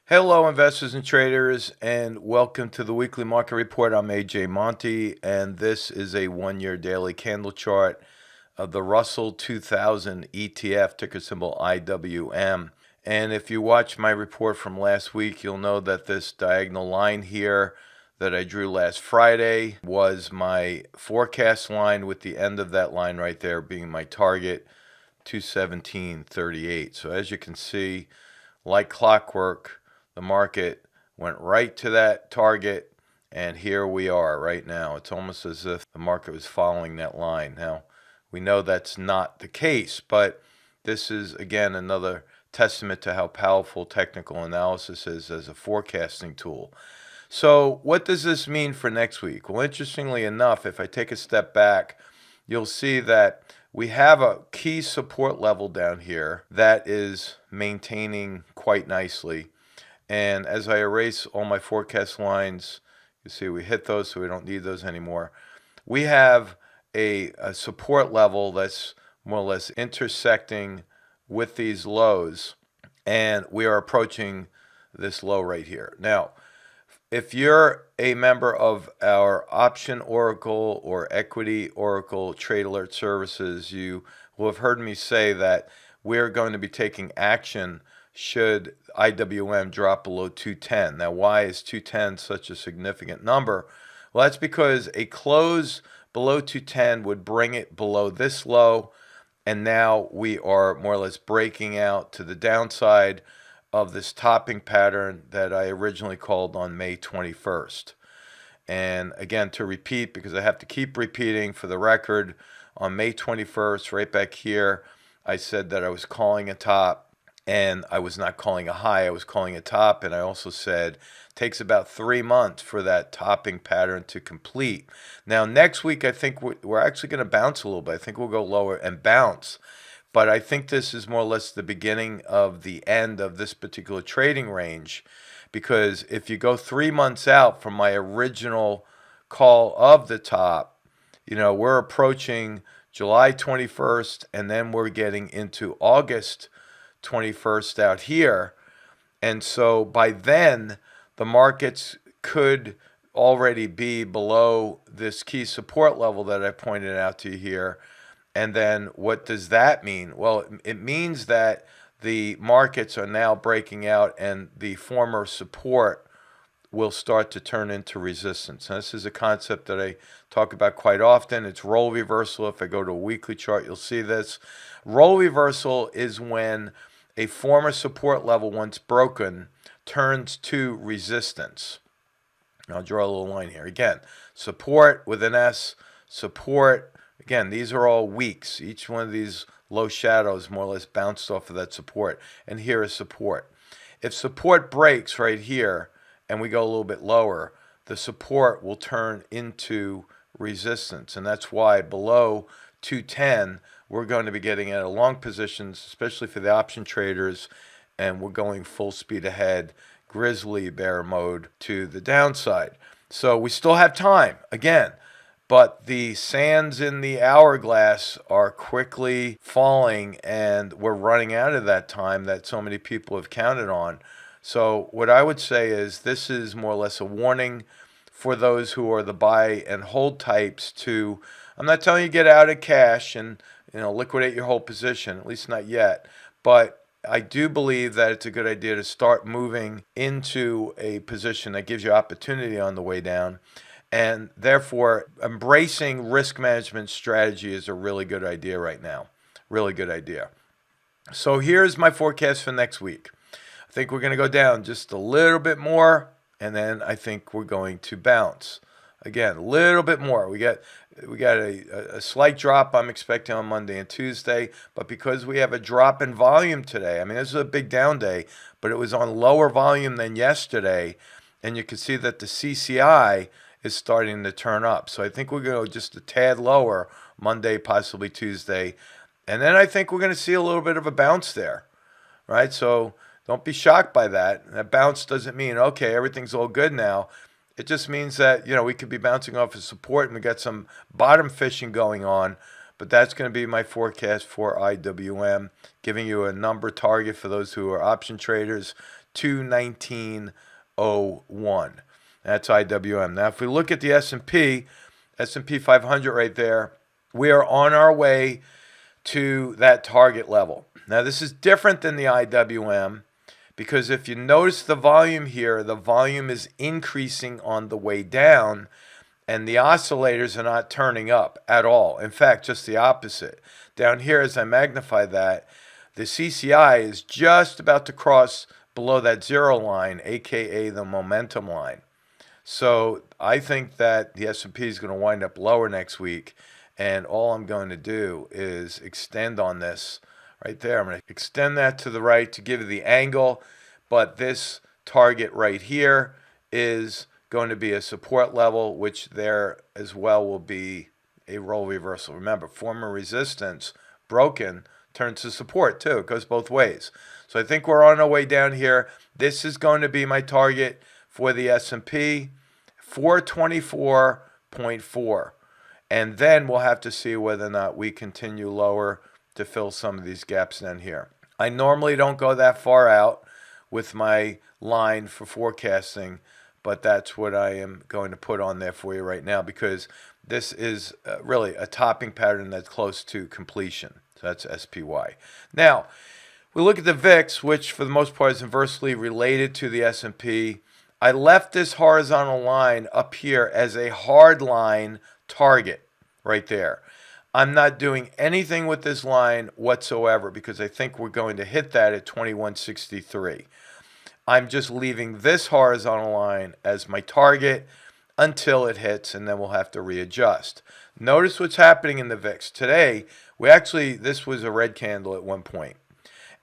Hello, investors and traders, and welcome to the weekly market report. I'm AJ Monty, and this is a one-year daily candle chart of the Russell 2000 ETF, ticker symbol IWM. And if you watch my report from last week, you'll know that this diagonal line here that I drew last Friday was my forecast line, with the end of that line right there being my target, 217.38. So as you can see, like clockwork, the market went right to that target, and here we are right now. It's almost as if the market was following that line. Now, we know that's not the case, but this is, again, another testament to how powerful technical analysis is as a forecasting tool. So what does this mean for next week? Well, interestingly enough, if I take a step back, you'll see that we have a key support level down here that is maintaining quite nicely. And as I erase all my forecast lines, you see we hit those, so we don't need those anymore. We have a support level that's more or less intersecting with these lows, and we are approaching this low right here. Now, if you're a member of our Option Oracle or Equity Oracle Trade Alert services, you will have heard me say that we're going to be taking action should IWM drop below 210. Now, why is 210 such a significant number? Well, that's because a close below 210 would bring it below this low, and now we are more or less breaking out to the downside of this topping pattern that I originally called on May 21st. And again, to repeat, because I have to keep repeating for the record, on May 21st, right back here, I said that I was calling a top, and I was not calling a high, I was calling a top. And I also said it takes about 3 months for that topping pattern to complete. Now, next week, I think we're actually going to bounce a little bit. I think we'll go lower and bounce. But I think this is more or less the beginning of the end of this particular trading range, because if you go 3 months out from my original call of the top, we're approaching July 21st, and then we're getting into August 21st out here. And so by then, the markets could already be below this key support level that I pointed out to you here. And then what does that mean? Well, it means that the markets are now breaking out, and the former support will start to turn into resistance. And this is a concept that I talk about quite often. It's role reversal. If I go to a weekly chart, you'll see this. Role reversal is when a former support level, once broken, turns to resistance. I'll draw a little line here. Again, support with an S, support. Again, these are all weeks. Each one of these low shadows more or less bounced off of that support. And here is support. If support breaks right here and we go a little bit lower, the support will turn into resistance. And that's why below 210, we're going to be getting out of long positions, especially for the option traders, and we're going full speed ahead, grizzly bear mode to the downside. So we still have time, again, but the sands in the hourglass are quickly falling, and we're running out of that time that so many people have counted on. So what I would say is this is more or less a warning for those who are the buy and hold types to, I'm not telling you get out of cash and liquidate your whole position, at least not yet, but I do believe that it's a good idea to start moving into a position that gives you opportunity on the way down. And therefore, embracing risk management strategy is a really good idea right now. Really good idea. So here's my forecast for next week. I think we're going to go down just a little bit more, and then I think we're going to bounce. Again, a little bit more. We got a slight drop I'm expecting on Monday and Tuesday, but because we have a drop in volume today, I mean, this is a big down day, but it was on lower volume than yesterday, and you can see that the CCI is starting to turn up. So I think we're going to go just a tad lower Monday, possibly Tuesday, and then I think we're going to see a little bit of a bounce there, right? So don't be shocked by that. That bounce doesn't mean, okay, everything's all good now. It just means that, we could be bouncing off of support and we got some bottom fishing going on. but that's going to be my forecast for IWM, giving you a number target for those who are option traders, 219.01. That's IWM. Now, if we look at the S&P 500 right there, we are on our way to that target level. Now, this is different than the IWM because if you notice the volume here, the volume is increasing on the way down, and the oscillators are not turning up at all. In fact, just the opposite. Down here, as I magnify that, the CCI is just about to cross below that zero line, aka the momentum line. So I think that the S&P is going to wind up lower next week, and all I'm going to do is extend on this right there. I'm going to extend that to the right to give you the angle, but this target right here is going to be a support level, which there as well will be a role reversal. Remember, former resistance broken turns to support too. It goes both ways. So I think we're on our way down here. This is going to be my target for the S&P, 424.4. And then we'll have to see whether or not we continue lower to fill some of these gaps down here. I normally don't go that far out with my line for forecasting, but that's what I am going to put on there for you right now because this is really a topping pattern that's close to completion. So that's SPY. Now, we look at the VIX, which for the most part is inversely related to the S&P. I left this horizontal line up here as a hard line target right there. I'm not doing anything with this line whatsoever because I think we're going to hit that at 2163. I'm just leaving this horizontal line as my target until it hits, and then we'll have to readjust. Notice what's happening in the VIX. Today, this was a red candle at one point,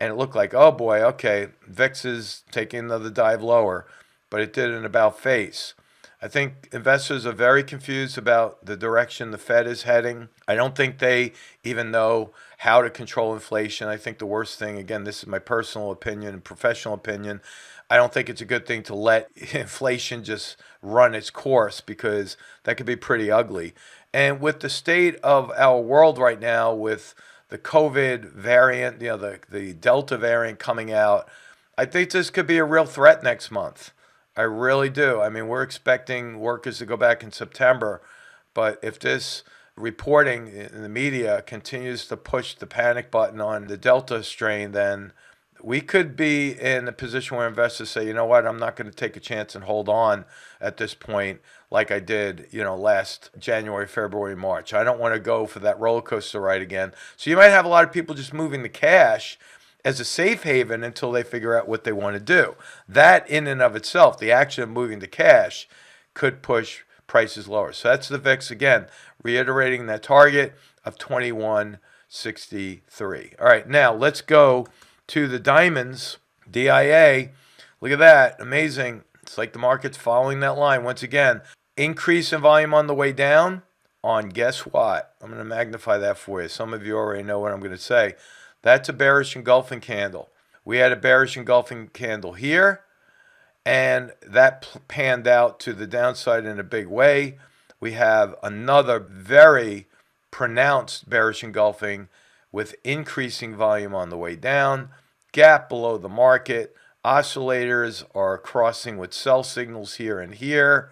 and it looked like, oh boy, okay, VIX is taking another dive lower, but it did an about face. I think investors are very confused about the direction the Fed is heading. I don't think they even know how to control inflation. I think the worst thing, again, this is my personal opinion and professional opinion, I don't think it's a good thing to let inflation just run its course because that could be pretty ugly. And with the state of our world right now, with the COVID variant, the Delta variant coming out, I think this could be a real threat next month. I really do. I mean, we're expecting workers to go back in September, but if this reporting in the media continues to push the panic button on the Delta strain, then we could be in a position where investors say, you know what, I'm not going to take a chance and hold on at this point like I did, last January, February, March. I don't want to go for that roller coaster ride again. So you might have a lot of people just moving the cash as a safe haven until they figure out what they want to do. That in and of itself, the action of moving the cash, could push prices lower. So that's the VIX again, reiterating that target of 2163. All right, now let's go to the diamonds, DIA. Look at that, amazing. It's like the market's following that line. Once again, increase in volume on the way down on guess what? I'm going to magnify that for you. Some of you already know what I'm going to say. That's a bearish engulfing candle. We had a bearish engulfing candle here, and that panned out to the downside in a big way. We have another very pronounced bearish engulfing with increasing volume on the way down, gap below the market. Oscillators are crossing with sell signals here and here,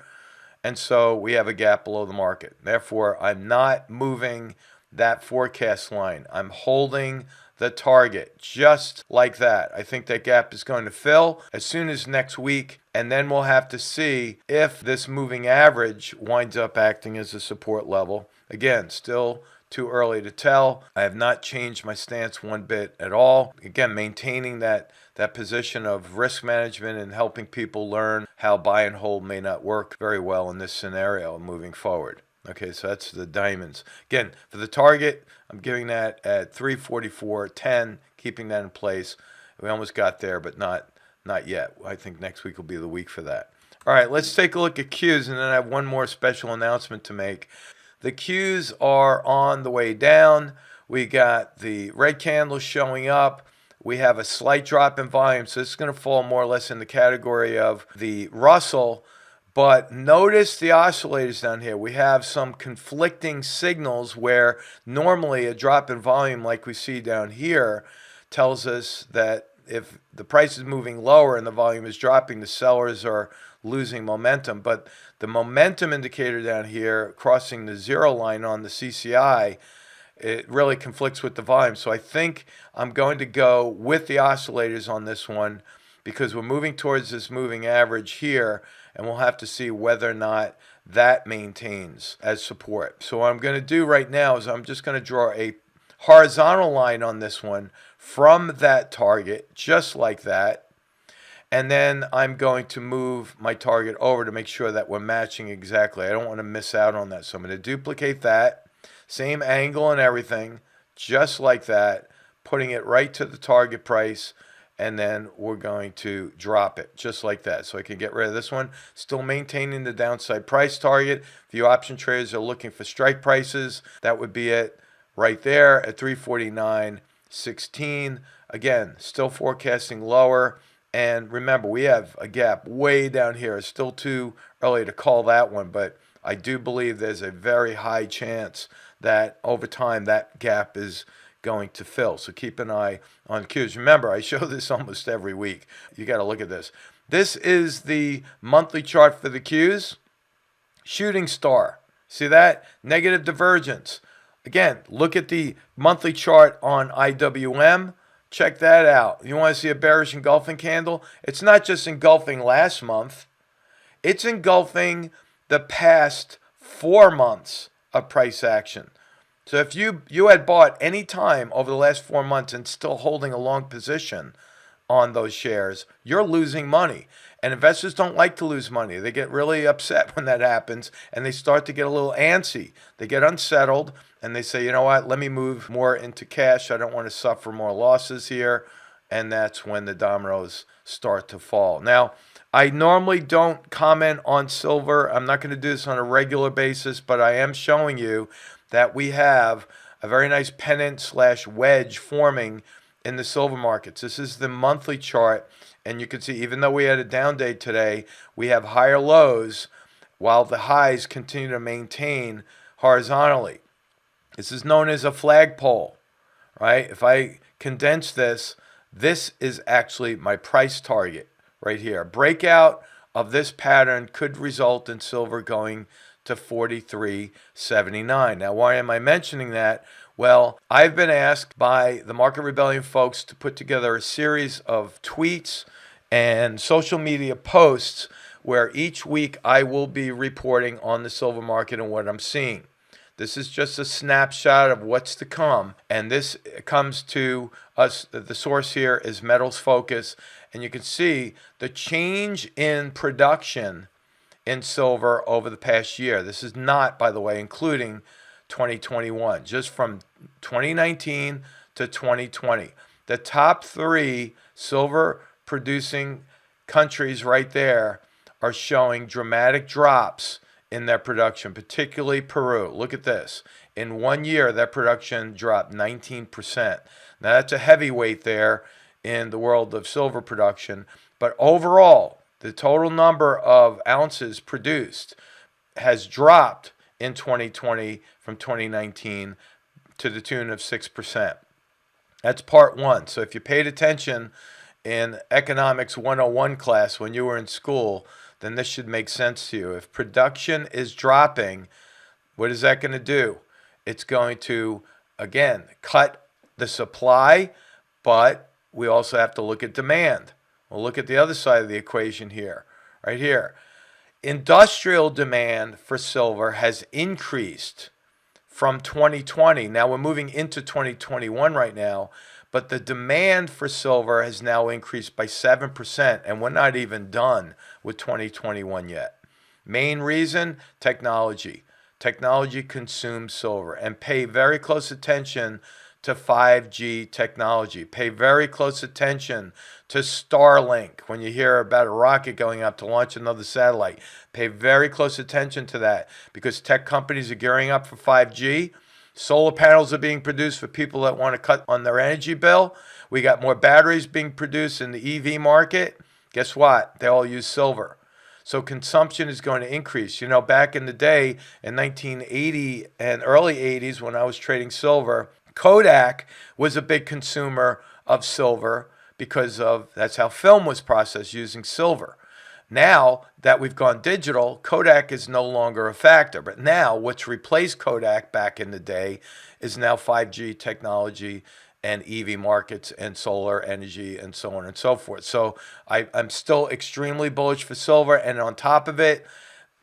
and so we have a gap below the market. Therefore, I'm not moving that forecast line. I'm holding the target just like that. I think that gap is going to fill as soon as next week, and then we'll have to see if this moving average winds up acting as a support level. Again, still too early to tell. I have not changed my stance one bit at all. Again, maintaining that position of risk management and helping people learn how buy and hold may not work very well in this scenario moving forward. Okay, so that's the diamonds. Again, for the target, I'm giving that at 344.10, keeping that in place. We almost got there, but not yet. I think next week will be the week for that. All right, let's take a look at Qs, and then I have one more special announcement to make. The Qs are on the way down. We got the red candle showing up. We have a slight drop in volume, so this is going to fall more or less in the category of the Russell, But notice the oscillators down here. We have some conflicting signals where normally a drop in volume like we see down here tells us that if the price is moving lower and the volume is dropping, the sellers are losing momentum. But the momentum indicator down here crossing the zero line on the CCI, it really conflicts with the volume. So I think I'm going to go with the oscillators on this one because we're moving towards this moving average here, and we'll have to see whether or not that maintains as support. So what I'm going to do right now is I'm just going to draw a horizontal line on this one from that target, just like that. And then I'm going to move my target over to make sure that we're matching exactly. I don't want to miss out on that. So I'm going to duplicate that, same angle and everything, just like that, putting it right to the target price. And then we're going to drop it just like that. So I can get rid of this one, still maintaining the downside price target. If you option traders are looking for strike prices, that would be it right there at 349.16. Again, still forecasting lower. And remember, we have a gap way down here. It's still too early to call that one, but I do believe there's a very high chance that over time that gap is going to fill. So keep an eye on Qs. Remember, I show this almost every week. You got to look at this. This is the monthly chart for the Qs. Shooting star. See that? Negative divergence. Again, look at the monthly chart on IWM. Check that out. You want to see a bearish engulfing candle? It's not just engulfing last month. It's engulfing the past 4 months of price action. So if you had bought any time over the last 4 months and still holding a long position on those shares, you're losing money. And investors don't like to lose money. They get really upset when that happens, and they start to get a little antsy. They get unsettled, and they say, you know what, let me move more into cash. I don't want to suffer more losses here. And that's when the dominoes start to fall. Now, I normally don't comment on silver. I'm not going to do this on a regular basis, but I am showing you that we have a very nice pennant / wedge forming in the silver markets. This is the monthly chart, and you can see even though we had a down day today, we have higher lows while the highs continue to maintain horizontally. This is known as a flagpole, right? If I condense this, this is actually my price target right here. A breakout of this pattern could result in silver going to 43.79. Now, why am I mentioning that? Well, I've been asked by the Market Rebellion folks to put together a series of tweets and social media posts where each week I will be reporting on the silver market and what I'm seeing. This is just a snapshot of what's to come, and this comes to us. The source here is Metals Focus, and you can see the change in production in silver over the past year. This is not, by the way, including 2021, just from 2019 to 2020. The top 3 silver producing countries right there are showing dramatic drops in their production, particularly Peru. Look at this. In 1 year, their production dropped 19%. Now, that's a heavyweight there in the world of silver production. But overall, the total number of ounces produced has dropped in 2020 from 2019 to the tune of 6%. That's part one. So if you paid attention in Economics 101 class when you were in school, then this should make sense to you. If production is dropping, what is that going to do? It's going to, again, cut the supply, but we also have to look at demand. We'll look at the other side of the equation here, right here. Industrial demand for silver has increased from 2020. Now we're moving into 2021 right now, but the demand for silver has now increased by 7%, and we're not even done with 2021 yet. Main reason, technology. Technology consumes silver, and pay very close attention to 5G technology. Pay very close attention to Starlink when you hear about a rocket going up to launch another satellite. Pay very close attention to that because tech companies are gearing up for 5G. Solar panels are being produced for people that want to cut on their energy bill. We got more batteries being produced in the EV market. Guess what? They all use silver. So consumption is going to increase. You know, back in the day in 1980 and early 80s when I was trading silver, Kodak was a big consumer of silver because of that's how film was processed using silver. Now that we've gone digital, Kodak is no longer a factor. But now what's replaced Kodak back in the day is now 5G technology and EV markets and solar energy and so on and so forth. So I'm still extremely bullish for silver. And on top of it,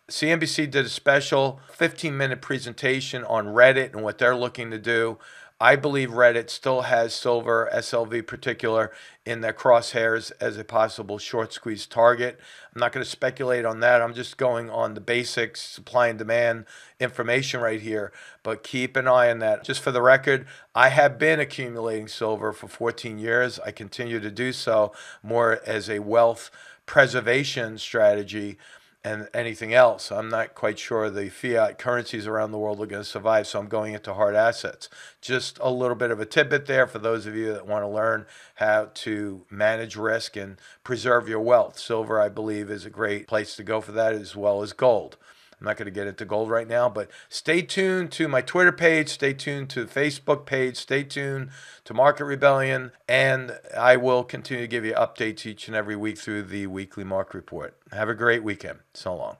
CNBC did a special 15-minute presentation on Reddit and what they're looking to do. I believe Reddit still has silver, SLV particular, in their crosshairs as a possible short squeeze target. I'm not going to speculate on that. I'm just going on the basics, supply and demand information right here. But keep an eye on that. Just for the record, I have been accumulating silver for 14 years. I continue to do so more as a wealth preservation strategy and anything else. I'm not quite sure the fiat currencies around the world are going to survive, so I'm going into hard assets. Just a little bit of a tidbit there for those of you that want to learn how to manage risk and preserve your wealth. Silver, I believe, is a great place to go for that, as well as gold. I'm not going to get into gold right now, but stay tuned to my Twitter page, stay tuned to the Facebook page, stay tuned to Market Rebellion, and I will continue to give you updates each and every week through the weekly market report. Have a great weekend. So long.